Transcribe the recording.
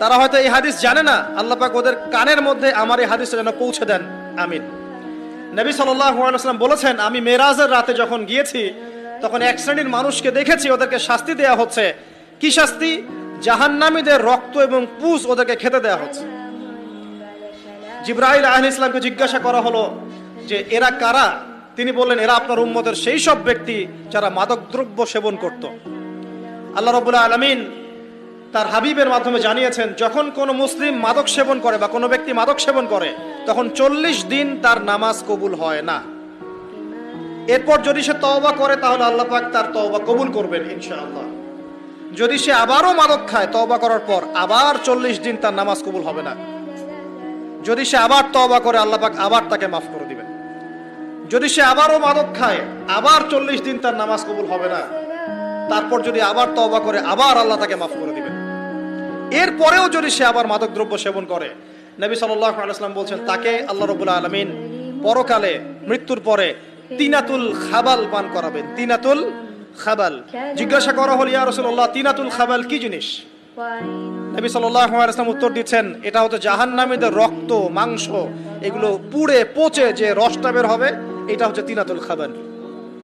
তারা হয়তো এই হাদিস জানে না, আল্লাহ পাক ওদের কানের মধ্যে আমার এই হাদিসটা যেন পৌঁছে দেন, আমিন। নবী সাল্লাল্লাহু আলাইহি ওয়াসাল্লাম বলেছেন, আমি মেরাজের রাতে যখন গিয়েছি তখন এক শ্রেণীর মানুষকে দেখেছি, ওদেরকে শাস্তি দেয়া হচ্ছে। কি শাস্তি? জাহান্নামীদের রক্ত এবং পুঁজ ওদেরকে খেতে দেয়া হচ্ছে। জিবরাইল আলাইহিস সালামকে জিজ্ঞাসা করা হলো যে এরা কারা? তিনি বললেন, এরা আপনার উম্মতের সেই সব ব্যক্তি যারা মাদকদ্রব্য সেবন করত। আল্লাহ রাব্বুল আলামিন তার হাবিবের মাধ্যমে জানিয়েছেন, যখন কোনো মুসলিম মাদক সেবন করে বা কোনো ব্যক্তি মাদক সেবন করে তখন 40 দিন তার নামাজ কবুল হয় না। এরপর যদি সে তওবা করে তাহলে আল্লাহ পাক তার তওবা কবুল করবেন ইনশাআল্লাহ। যদি সে আবারও মাদক খায় তওবা করার পর, আবার 40 দিন তার নামাজ কবুল হবে না। যদি সে আবার তওবা করে আল্লাহ পাক আবার তাকে মাফ করে দিবেন। যদি সে আবারও মাদক খায় আবার 40 দিন তার নামাজ কবুল হবে না। তারপর যদি আবার তওবা করে আবার আল্লাহ তাকে মাফ করে দিবেন। এরপরেও যদি সে আবার মাদকদ্রব্য সেবন করে, নবী সাল্লাল্লাহু আলাইহি ওয়াসাল্লাম বলছেন তাকে আল্লাহ রাব্বুল আলামিন পরকালে মৃত্যুর পরে তিনাতুল খাবাল পান করাবেন। তিনাতুল খাবাল। জিজ্ঞাসা করা হলো, ইয়া রাসূলুল্লাহ, তিনাতুল খাবাল কি জিনিস? নবী সাল্লাল্লাহু আলাইহি ওয়াসাল্লাম উত্তর দিচ্ছেন, এটা হচ্ছে জাহান্নামীদের রক্ত, মাংস, এগুলো পুড়ে পচে যে রসটা বের হবে, এটা হচ্ছে তিনাতুল খাবাল।